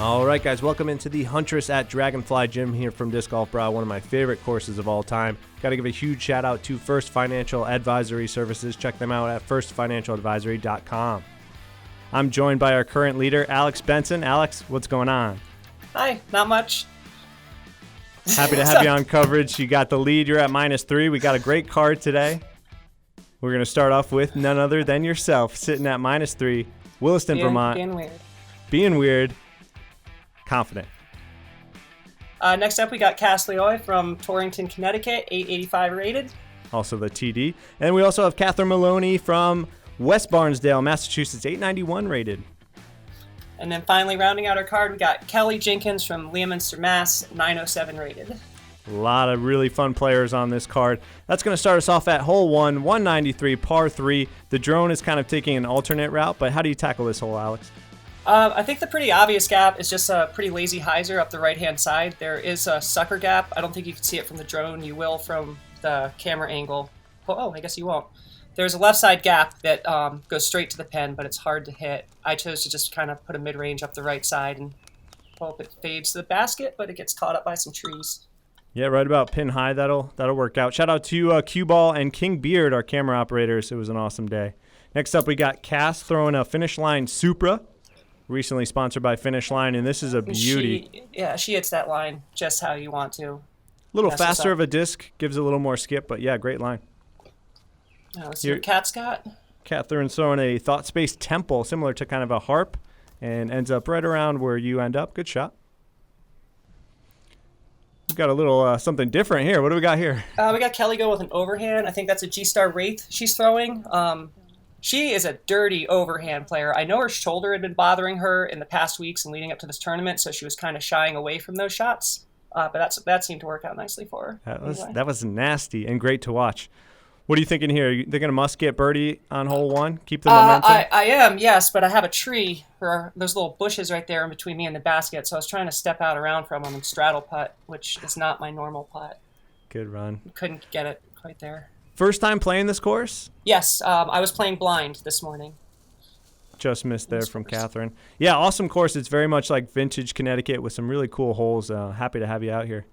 All right, guys, welcome into the Huntress at Dragonfly. Jim here from Disc Golf Brah, one of my favorite courses of all time. Got to give a huge shout out to First Financial Advisory Services. Check them out at firstfinancialadvisory.com. I'm joined by our current leader, Alex Benson. Alex, what's going on? Hi, not much. Happy to have you on coverage. You got the lead. You're at -3. We got a great card today. We're going to start off with none other than yourself, sitting at -3, Williston, Vermont. Being weird. Being weird. Confident. Next up, we got Cassandra Lioi from Stonington, Connecticut, 885 rated. Also the TD. And we also have Katheryn Maloney from West Barnsdale, Massachusetts, 891 rated. And then finally, rounding out our card, we got Kelly Jenkins from Leominster, Mass, 907 rated. A lot of really fun players on this card. That's going to start us off at hole 1, 193, par 3. The drone is kind of taking an alternate route, but how do you tackle this hole, Alex? I think the pretty obvious gap is just a pretty lazy hyzer up the right-hand side. There is a sucker gap. I don't think you can see it from the drone. You will from the camera angle. Oh, I guess you won't. There's a left side gap that goes straight to the pin, but it's hard to hit. I chose to just kind of put a mid-range up the right side and hope it fades to the basket, but it gets caught up by some trees. Yeah, right about pin high. That'll work out. Shout out to Cue Ball and King Beard, our camera operators. It was an awesome day. Next up, we got Cass throwing a Finish Line Supra. Recently sponsored by Finish Line, and this is a beauty. She hits that line just how you want to. A little faster of a disc, gives a little more skip, but yeah, great line. Let's see what Kat's got. Katheryn's throwing a Thought Space Temple, similar to kind of a harp, and ends up right around where you end up. Good shot. We've got a little something different here. What do we got here? We got Kelly go with an overhand. I think that's a G-Star Wraith she's throwing. She is a dirty overhand player. I know her shoulder had been bothering her in the past weeks and leading up to this tournament, so she was kind of shying away from those shots. But that seemed to work out nicely for her. That was nasty and great to watch. What are you thinking here? They're going to must get birdie on hole 1? Keep the momentum? I am, yes, but I have a tree for those little bushes right there in between me and the basket, so I was trying to step out around from them and straddle putt, which is not my normal putt. Good run. Couldn't get it quite there. First time playing this course? Yes, I was playing blind this morning. Just missed there from Katheryn. Yeah, awesome course. It's very much like vintage Connecticut with some really cool holes. Happy to have you out here.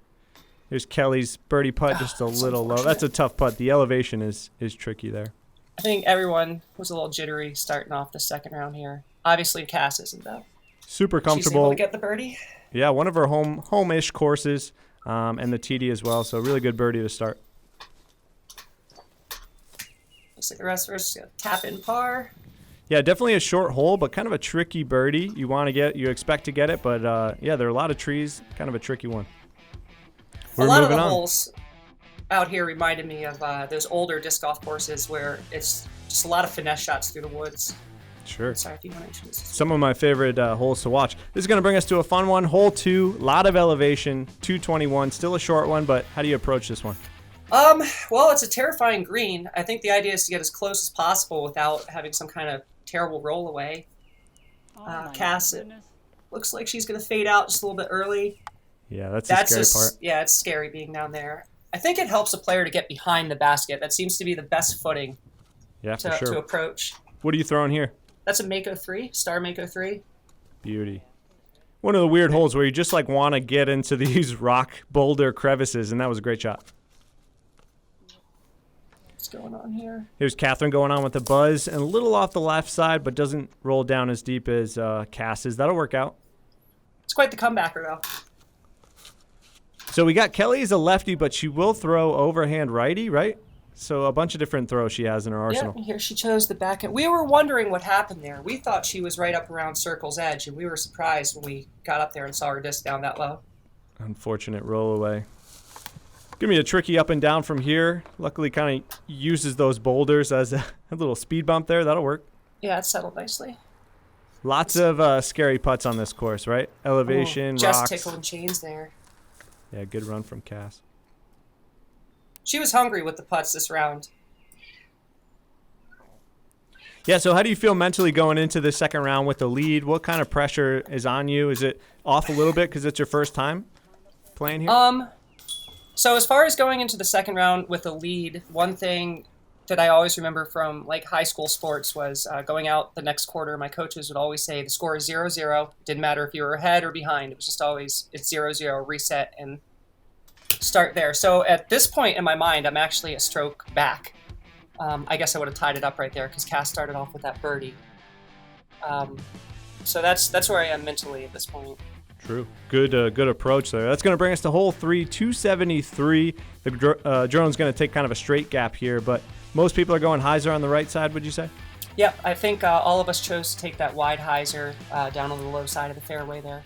There's Kelly's birdie putt, just a little low. That's a tough putt. The elevation is tricky there. I think everyone was a little jittery starting off the second round here. Obviously, Cass isn't, though. Super comfortable. She's able to get the birdie? Yeah, one of her home-ish courses, and the TD as well, so really good birdie to start. Looks like the rest of us gonna tap in par. Yeah, definitely a short hole, but kind of a tricky birdie. You expect to get it, but yeah, there are a lot of trees. Kind of a tricky one. A lot of the holes out here reminded me of those older disc golf courses where it's just a lot of finesse shots through the woods. Sure. Sorry if you want to introduce this. Some of my favorite holes to watch. This is going to bring us to a fun one. Hole 2, lot of elevation, 221. Still a short one, but how do you approach this one? Well, it's a terrifying green. I think the idea is to get as close as possible without having some kind of terrible roll away. Cass, it looks like she's going to fade out just a little bit early. Yeah, that's the scary part. Yeah, it's scary being down there. I think it helps a player to get behind the basket. That seems to be the best footing to approach. What are you throwing here? That's a Mako 3, Star Mako 3. Beauty. One of the weird holes where you just like want to get into these rock boulder crevices, and that was a great shot. What's going on here? Here's Katheryn going on with the buzz, and a little off the left side, but doesn't roll down as deep as Cass's. That'll work out. It's quite the comebacker, though. So we got Kelly as a lefty, but she will throw overhand righty, right? So a bunch of different throws she has in her arsenal. Yeah, here she chose the backhand. We were wondering what happened there. We thought she was right up around circle's edge, and we were surprised when we got up there and saw her disc down that low. Unfortunate roll away. Give me a tricky up and down from here. Luckily kind of uses those boulders as a little speed bump there. That'll work. Yeah, it's settled nicely. Lots of scary putts on this course, right? Elevation, rocks. Just tickling chains there. Yeah, good run from Cass. She was hungry with the putts this round. Yeah, so how do you feel mentally going into the second round with the lead? What kind of pressure is on you? Is it off a little bit because it's your first time playing here? So as far as going into the second round with a lead, one thing that I always remember from like high school sports was going out the next quarter. My coaches would always say the score is 0-0. Didn't matter if you were ahead or behind. It was just always it's 0-0, reset and start there. So at this point in my mind, I'm actually a stroke back. I guess I would have tied it up right there because Cass started off with that birdie. So that's where I am mentally at this point. True. Good approach there. That's going to bring us to hole 3, 273. The drone's going to take kind of a straight gap here, but most people are going hyzer on the right side, would you say? Yep. I think all of us chose to take that wide hyzer down on the low side of the fairway there.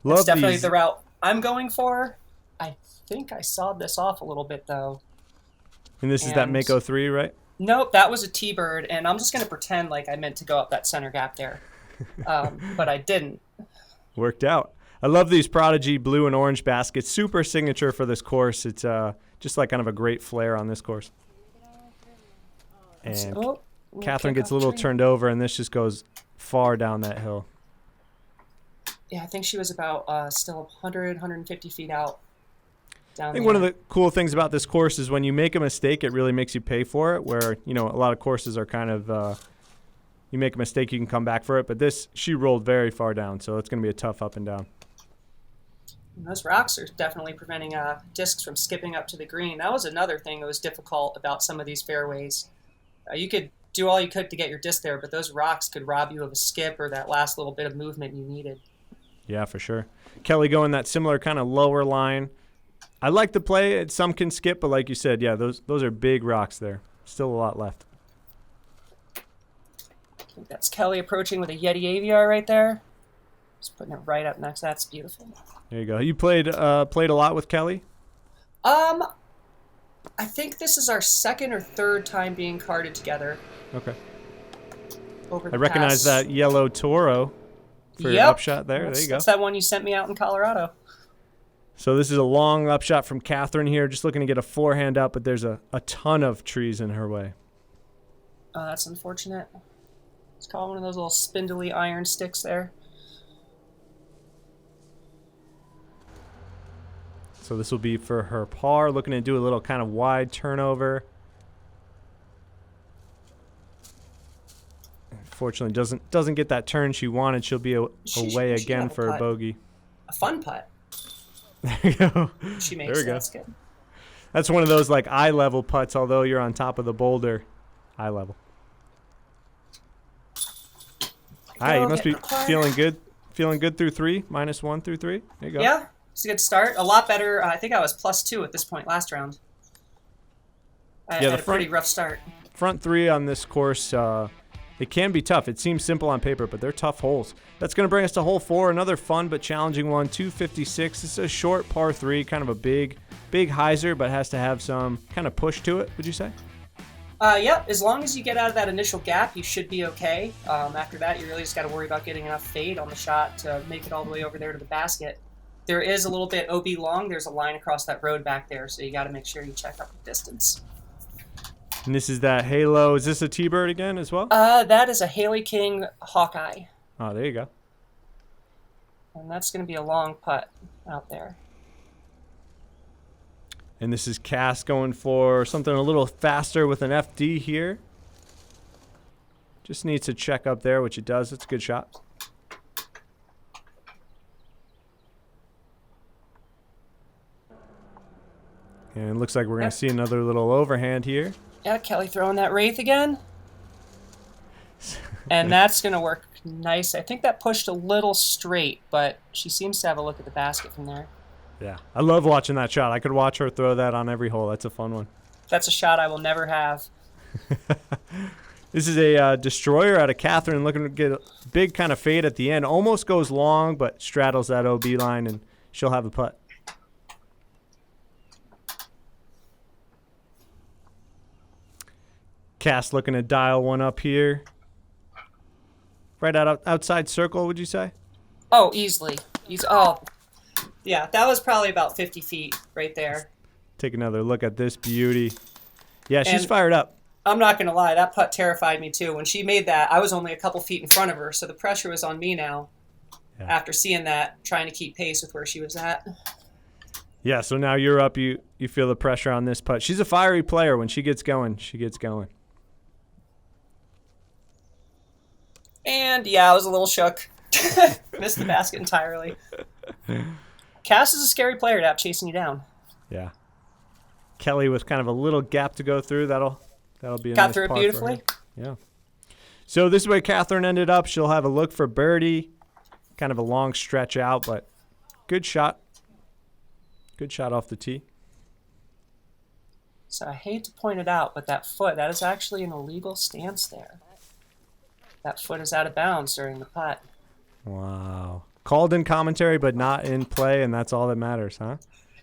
It's definitely the route I'm going for. I think I sawed this off a little bit, though. And this is that Mako 3, right? Nope, that was a T-bird, and I'm just going to pretend like I meant to go up that center gap there. But I didn't. Worked out. I love these Prodigy blue and orange baskets. Super signature for this course. It's just like kind of a great flair on this course. And Katheryn gets a little turned over, and this just goes far down that hill. Yeah, I think she was about still 100, 150 feet out. I think one of the cool things about this course is when you make a mistake, it really makes you pay for it, where, you know, a lot of courses are kind of, you make a mistake, you can come back for it. But this, she rolled very far down, so it's going to be a tough up and down. And those rocks are definitely preventing discs from skipping up to the green. That was another thing that was difficult about some of these fairways. You could do all you could to get your disc there, but those rocks could rob you of a skip or that last little bit of movement you needed. Yeah, for sure. Kelly going that similar kind of lower line. I like the play. Some can skip, but like you said, yeah, those are big rocks there. Still a lot left. I think that's Kelly approaching with a Yeti AVR right there. Just putting it right up next. That's beautiful. There you go. You played a lot with Kelly? I think this is our second or third time being carded together. Okay. I recognize that yellow Toro for your upshot there. There you go. That's that one you sent me out in Colorado. So this is a long upshot from Katheryn here, just looking to get a forehand out, but there's a ton of trees in her way. Oh, that's unfortunate. It's called one of those little spindly iron sticks there. So this will be for her par, looking to do a little kind of wide turnover. Unfortunately, doesn't get that turn she wanted. She'll be away again for a bogey. A fun putt. There you go. She makes it. That's good. That's one of those like eye level putts, although you're on top of the boulder. Eye level. Hi, you must be feeling good. Feeling good through 3, -1 through 3. There you go. Yeah, it's a good start. A lot better. I think I was +2 at this point last round. I had a pretty rough start. Front 3 on this course, it can be tough. It seems simple on paper, but they're tough holes. That's going to bring us to hole 4, another fun but challenging one, 256. This is a short par 3, kind of a big hyzer, but has to have some kind of push to it, would you say? Yep, as long as you get out of that initial gap, you should be okay. After that, you really just got to worry about getting enough fade on the shot to make it all the way over there to the basket. There is a little bit OB long. There's a line across that road back there, so you got to make sure you check out the distance. And this is that Halo. Is this a T-bird again as well? That is a Haley King Hawkeye. Oh, there you go. And that's going to be a long putt out there. And this is Cass going for something a little faster with an FD here. Just needs to check up there, which it does. It's a good shot. And it looks like we're going to see another little overhand here. Yeah, Kelly throwing that Wraith again. And that's going to work nice. I think that pushed a little straight, but she seems to have a look at the basket from there. Yeah, I love watching that shot. I could watch her throw that on every hole. That's a fun one. That's a shot I will never have. This is a destroyer out of Katheryn, looking to get a big kind of fade at the end. Almost goes long, but straddles that OB line, and she'll have a putt. Cass looking to dial one up here. Right outside circle, would you say? Oh, easily. Oh, yeah, that was probably about 50 feet right there. Take another look at this beauty. Yeah, she's fired up. I'm not going to lie, that putt terrified me too. When she made that, I was only a couple feet in front of her, so the pressure was on me now after seeing that, trying to keep pace with where she was at. Yeah, so now you're up. you feel the pressure on this putt. She's a fiery player. When she gets going, she gets going. And yeah, I was a little shook. Missed the basket entirely. Cass is a scary player to have chasing you down. Yeah. Kelly with kind of a little gap to go through. That'll be a Got nice through it par beautifully. for her. Yeah. So this is where Katheryn ended up. She'll have a look for birdie. Kind of a long stretch out, but good shot. Good shot off the tee. So I hate to point it out, but that is actually an illegal stance there. That foot is out of bounds during the putt. Wow. Called in commentary, but not in play, and that's all that matters, huh?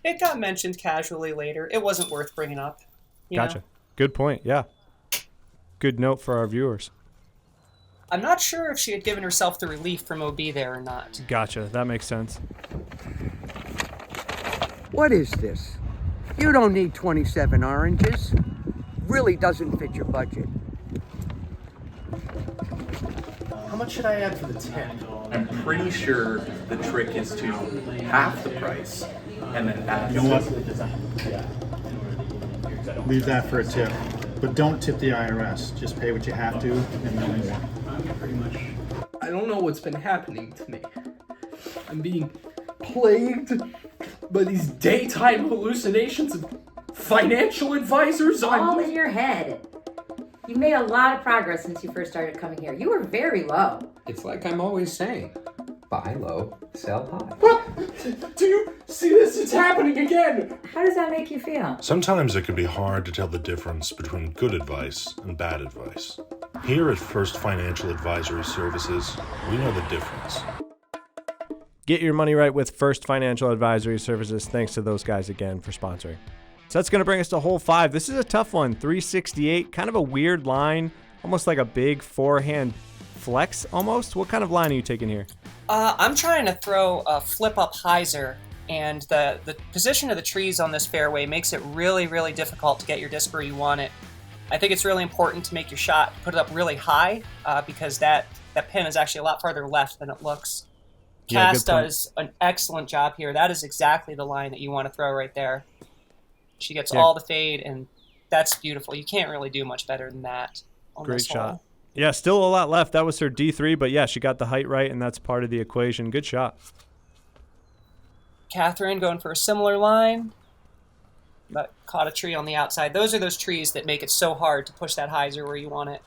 It got mentioned casually later. It wasn't worth bringing up. Gotcha. Know? Good point, yeah. Good note for our viewers. I'm not sure if she had given herself the relief from OB there or not. Gotcha. That makes sense. What is this? You don't need 27 oranges. Really doesn't fit your budget. How much should I add for the tip? I'm pretty sure the trick is to half the price and then add. You know what? Leave that for a tip. But don't tip the IRS. Just pay what you have to and no more. I don't know what's been happening to me. I'm being plagued by these daytime hallucinations of financial advisors. All in your head. You made a lot of progress since you first started coming here. You were very low. It's like I'm always saying, buy low, sell high. What? Do you see this? It's happening again. How does that make you feel? Sometimes it can be hard to tell the difference between good advice and bad advice. Here at First Financial Advisory Services, we know the difference. Get your money right with First Financial Advisory Services. Thanks to those guys again for sponsoring. So that's going to bring us to hole 5. This is a tough one, 368. Kind of a weird line, almost like a big forehand flex almost. What kind of line are you taking here? I'm trying to throw a flip-up hyzer, and the position of the trees on this fairway makes it really, really difficult to get your disc where you want it. I think it's really important to make your shot, put it up really high, because that pin is actually a lot farther left than it looks. Cass does an excellent job here. That is exactly the line that you want to throw right there. She gets all the fade, and that's beautiful. You can't really do much better than that on Great this shot. hole. Yeah, still a lot left. That was her D3, but yeah, she got the height right, and that's part of the equation. Good shot. Katheryn going for a similar line, but caught a tree on the outside. Those are those trees that make it so hard to push that hyzer where you want it.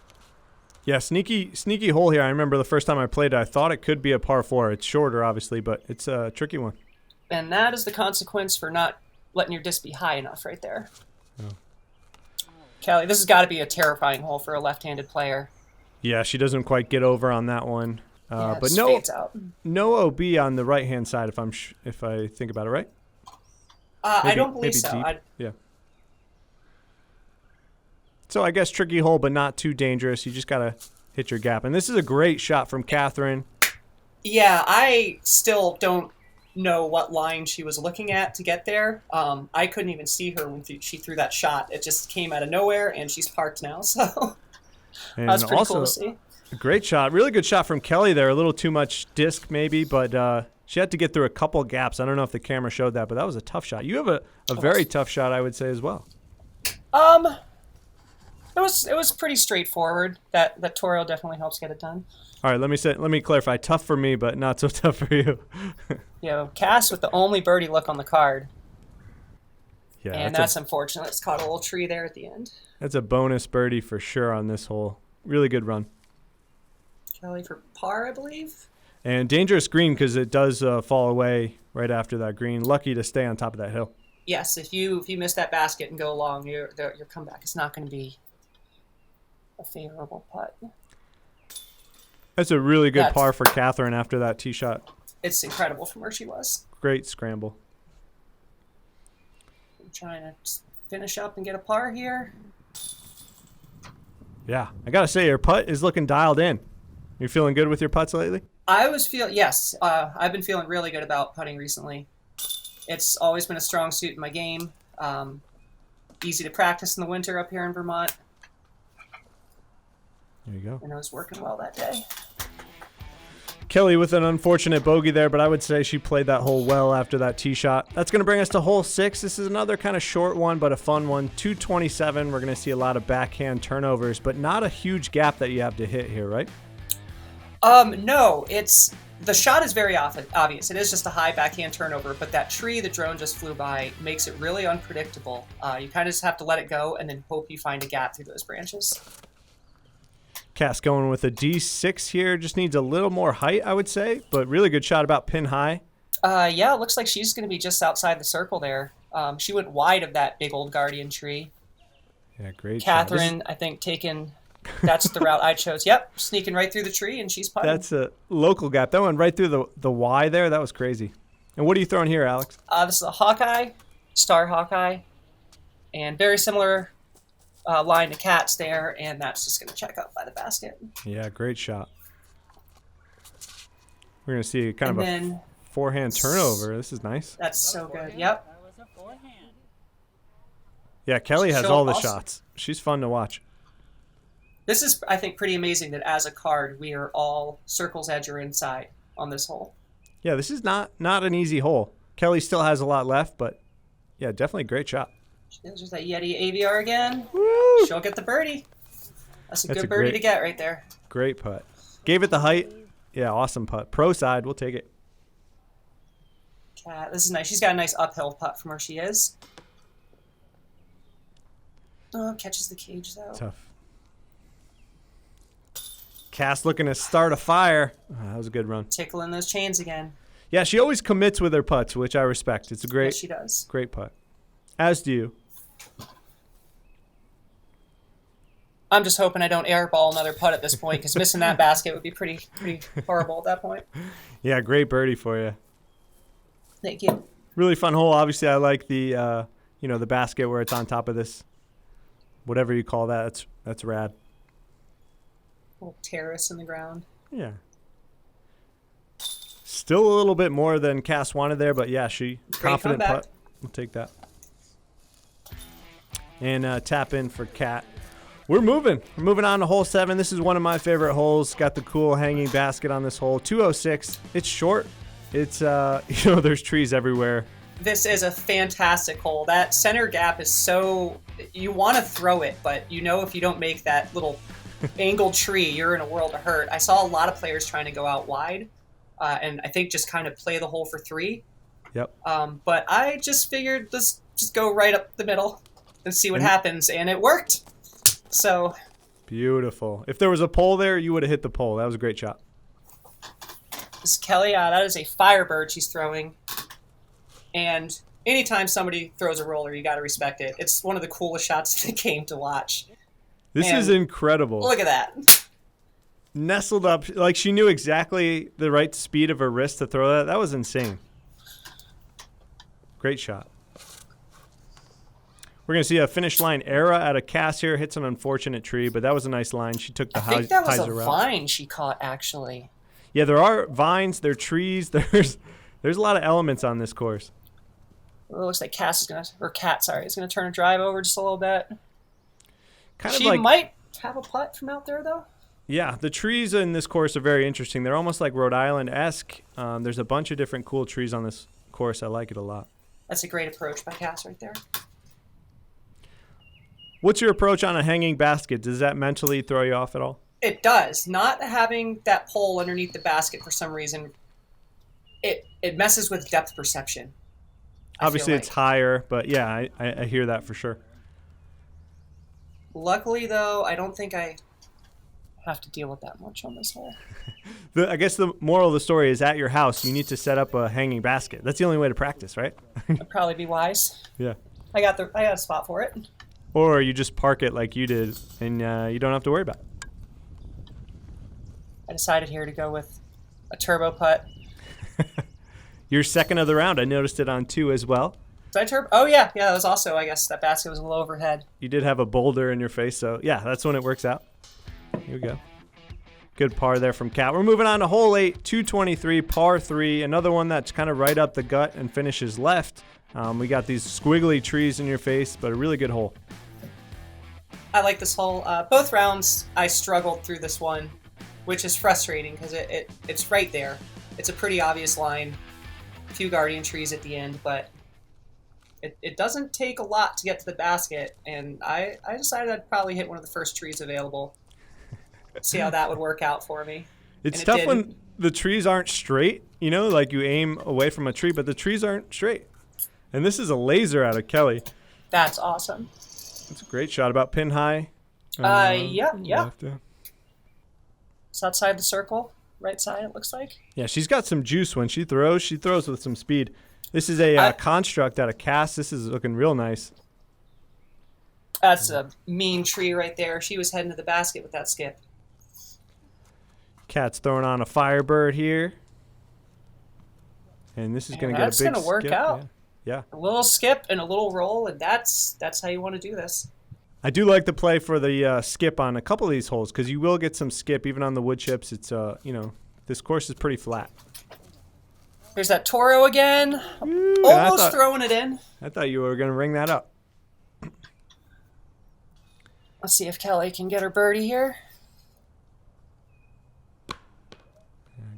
Yeah, sneaky hole here. I remember the first time I played it, I thought it could be a par 4. It's shorter, obviously, but it's a tricky one. And that is the consequence for not letting your disc be high enough right there. Oh. Kelly, this has got to be a terrifying hole for a left-handed player. Yeah, she doesn't quite get over on that one. But fades out. No OB on the right-hand side, if I think about it right. I don't believe so. Yeah. So I guess tricky hole, but not too dangerous. You just got to hit your gap. And this is a great shot from Katheryn. Yeah, I still don't know what line she was looking at to get there. I couldn't even see her when she threw that shot. It just came out of nowhere, and she's parked now. So And that's pretty also, cool to see. A great shot. Really good shot from Kelly there. A little too much disc maybe, but she had to get through a couple gaps. I don't know if the camera showed that, but that was a tough shot. You have a very tough shot, I would say, as well. It was pretty straightforward. That Toro definitely helps get it done. All right, let me clarify. Tough for me, but not so tough for you. Cass with the only birdie look on the card. Yeah, and that's unfortunate. It's caught a little tree there at the end. That's a bonus birdie for sure on this hole. Really good run. Kelly for par, I believe. And dangerous green because it does fall away right after that green. Lucky to stay on top of that hill. Yes, if you miss that basket and go long, your comeback is not going to be a favorable putt. That's a really good par for Katheryn after that tee shot. It's incredible from where she was. Great scramble. I'm trying to finish up and get a par here. Yeah, I got to say, your putt is looking dialed in. You feeling good with your putts lately? Yes. I've been feeling really good about putting recently. It's always been a strong suit in my game. Easy to practice in the winter up here in Vermont. There you go. And I was working well that day. Kelly with an unfortunate bogey there, but I would say she played that hole well after that tee shot. That's going to bring us to hole 6. This is another kind of short one, but a fun one. 227. We're going to see a lot of backhand turnovers, but not a huge gap that you have to hit here, right? No, the shot is very obvious. It is just a high backhand turnover, but that tree the drone just flew by makes it really unpredictable. You kind of just have to let it go and then hope you find a gap through those branches. Cass going with a D6 here. Just needs a little more height, I would say, but really good shot about pin high. Yeah, it looks like she's going to be just outside the circle there. She went wide of that big old guardian tree. Yeah, great Katheryn, I think, that's the route I chose. Yep, sneaking right through the tree, and she's putting. That's a local gap. That went right through the Y there. That was crazy. And what are you throwing here, Alex? This is a Hawkeye, Star Hawkeye, and very similar line to Cat's there, and that's just going to check up by the basket. Yeah, great shot. We're going to see kind of a forehand turnover. This is nice. That's so good. Yep. Yeah, Kelly has all the shots. She's fun to watch. This is, I think, pretty amazing that as a card, we are all circle's edge or inside on this hole. Yeah, this is not an easy hole. Kelly still has a lot left, but yeah, definitely a great shot. There's that Yeti AVR again. Woo! She'll get the birdie. That's a good birdie to get right there. Great putt. Gave it the height. Yeah, awesome putt. Pro side, we'll take it. Cat, this is nice. She's got a nice uphill putt from where she is. Oh, catches the cage though. Tough. Cass looking to start a fire. Oh, that was a good run. Tickling those chains again. Yeah, she always commits with her putts, which I respect. It's a great, yes, she does. Great putt. As do you. I'm just hoping I don't airball another putt at this point, because missing that basket would be pretty horrible at that point. Yeah, great birdie for you. Thank you. Really fun hole. Obviously, I like the the basket where it's on top of this, whatever you call that. That's rad. Little terrace in the ground. Yeah. Still a little bit more than Cass wanted there, but yeah, she confident putt. We'll take that. And tap in for Kat. We're moving on to hole 7. This is one of my favorite holes. Got the cool hanging basket on this hole. 206. It's short. It's there's trees everywhere. This is a fantastic hole. That center gap is so, you want to throw it, but if you don't make that little angled tree, you're in a world of hurt. I saw a lot of players trying to go out wide, and I think just kind of play the hole for 3. Yep. But I just figured let's just go right up the middle and see what happens, and it worked. So beautiful. If there was a pole there, you would have hit the pole. That was a great shot. This is Kelly. That is a Firebird she's throwing. And anytime somebody throws a roller, you got to respect it. It's one of the coolest shots in the game to watch. This is incredible. Look at that. Nestled up. Like, she knew exactly the right speed of her wrist to throw that. That was insane. Great shot. We're going to see a finish line era at a Cass here. Hits an unfortunate tree, but that was a nice line. She took the hyzer route. I think that was a vine she caught, actually. Yeah, there are vines. There are trees. There's a lot of elements on this course. It looks like Cat is going to turn a drive over just a little bit. She might have a putt from out there, though. Yeah, the trees in this course are very interesting. They're almost like Rhode Island-esque. There's a bunch of different cool trees on this course. I like it a lot. That's a great approach by Cass right there. What's your approach on a hanging basket? Does that mentally throw you off at all? It does. Not having that pole underneath the basket for some reason, it messes with depth perception. Obviously, it's higher, but yeah, I hear that for sure. Luckily, though, I don't think I have to deal with that much on this hole. I guess the moral of the story is at your house, you need to set up a hanging basket. That's the only way to practice, right? That'd probably be wise. Yeah. I got a spot for it. Or you just park it like you did, and you don't have to worry about it. I decided here to go with a turbo putt. Your second of the round. I noticed it on 2 as well. Did I turbo? Oh, yeah. Yeah, that was also, I guess, that basket was a little overhead. You did have a boulder in your face, so yeah, that's when it works out. Here we go. Good par there from Kat. We're moving on to hole 8, 223, par 3. Another one that's kind of right up the gut and finishes left. We got these squiggly trees in your face, but a really good hole. I like this hole. Both rounds, I struggled through this one. which is frustrating because it's right there. It's a pretty obvious line. A few guardian trees at the end, but it doesn't take a lot to get to the basket, and I decided I'd probably hit one of the first trees available. See how that would work out for me. It's tough when the trees aren't straight, you know, like you aim away from a tree, but the trees aren't straight. And this is a laser out of Kelly. That's awesome. It's a great shot, about pin high. Yeah. Left, yeah. It's outside the circle, right side, it looks like. Yeah, she's got some juice when she throws. She throws with some speed. This is a construct out of Cass. This is looking real nice. That's a mean tree right there. She was heading to the basket with that skip. Cat's throwing on a Firebird here. And this is going to get a big skip. That's going to work out. Yeah. A little skip and a little roll, and that's how you want to do this. I do like the play for the skip on a couple of these holes because you will get some skip even on the wood chips. It's, this course is pretty flat. There's that Toro again. Ooh, almost throwing it in. I thought you were going to ring that up. Let's see if Kelly can get her birdie here.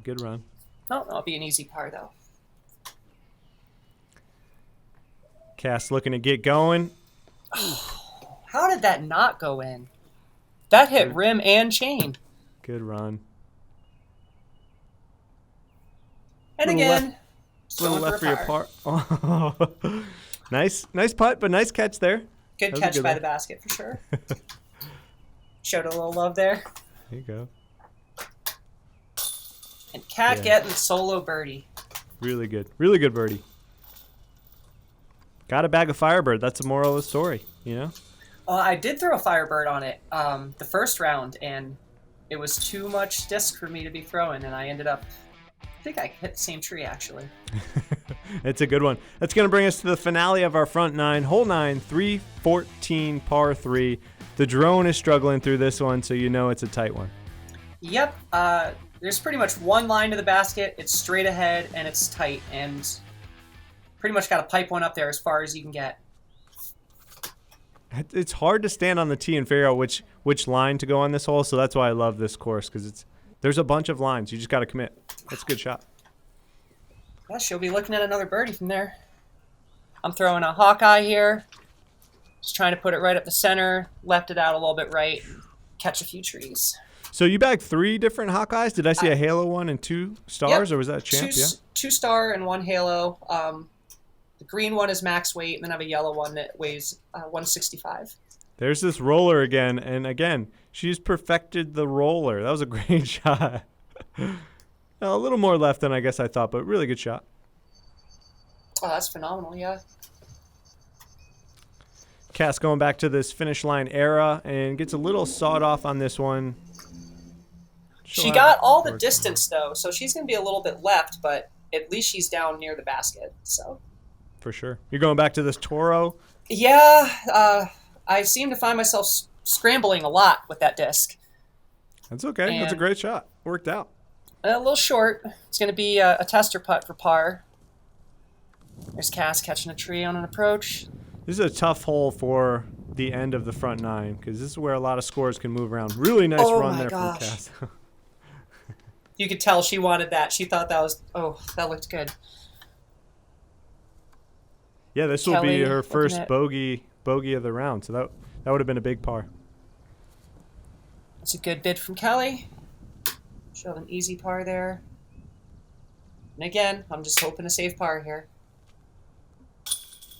Good run. No, that'll be an easy par, though. Cass looking to get going. How did that not go in? That hit rim and chain. Good run. And again, little left for your par. Oh. Nice putt, but nice catch there. Good catch by the basket for sure. Showed a little love there. There you go. And Cat getting solo birdie. Really good birdie. Got a bag of Firebird. That's the moral of the story, you know? I did throw a Firebird on it the first round, and it was too much disc for me to be throwing, and I ended up, I think I hit the same tree, actually. It's a good one. That's going to bring us to the finale of our front nine. Hole 9, 314 par 3. The drone is struggling through this one, so you know it's a tight one. Yep. There's pretty much one line to the basket. It's straight ahead, and it's tight, and pretty much got to pipe one up there as far as you can get. It's hard to stand on the tee and figure out which line to go on this hole, so that's why I love this course, because there's a bunch of lines. You just got to commit. That's a good shot. Yeah, she'll be looking at another birdie from there. I'm throwing a Hawkeye here. Just trying to put it right up the center, left it out a little bit right, catch a few trees. So you bagged 3 different Hawkeyes? Did I see a Halo one and 2 stars, or was that a champ? Two star and 1 Halo. The green one is max weight, and then I have a yellow one that weighs 165. There's this roller again, and again, she's perfected the roller. That was a great shot. A little more left than I guess I thought, but really good shot. Oh, that's phenomenal, yeah. Cass going back to this finish line era and gets a little sawed off on this one. She got all the distance, though, so she's going to be a little bit left, but at least she's down near the basket, so. For sure. You're going back to this Toro? Yeah, I seem to find myself scrambling a lot with that disc. That's okay. That's a great shot. Worked out. A little short. It's going to be a tester putt for par. There's Cass catching a tree on an approach. This is a tough hole for the end of the front nine because this is where a lot of scores can move around. Really nice run there from Cass. You could tell she wanted that. She thought that was, that looked good. Yeah, this will be her first bogey of the round, so that would have been a big par. That's a good bid from Kelly. Showed an easy par there. And again, I'm just hoping to save par here.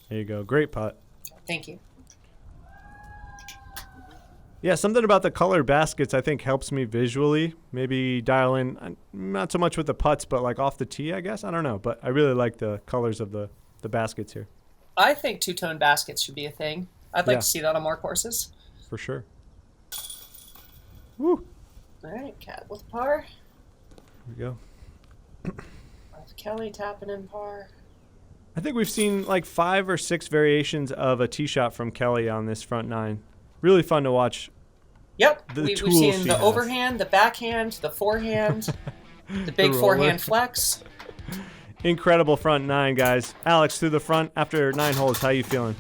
There you go. Great putt. Thank you. Yeah, something about the color baskets I think helps me visually. Maybe dial in, not so much with the putts, but like off the tee, I guess. I don't know, but I really like the colors of the baskets here. I think two-tone baskets should be a thing. I'd like to see that on more courses. For sure. Woo. All right, Cat with par. Here we go. Kelly tapping in par. I think we've seen like 5 or 6 variations of a tee shot from Kelly on this front nine. Really fun to watch. Yep, we've seen the overhand, the backhand, the forehand, the big forehand flex. Incredible front nine, guys. Alex, through the front after 9 holes, how you feeling?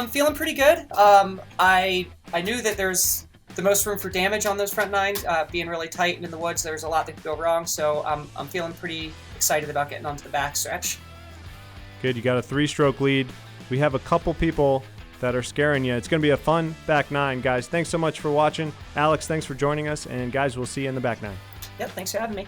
Feeling pretty good. I knew that there's the most room for damage on those front nines. Being really tight and in the woods, there's a lot that could go wrong. So I'm feeling pretty excited about getting onto the back stretch. Good, you got a 3-stroke lead. We have a couple people that are scaring you. It's going to be a fun back nine, guys. Thanks so much for watching. Alex, thanks for joining us. And guys, we'll see you in the back nine. Yep, thanks for having me.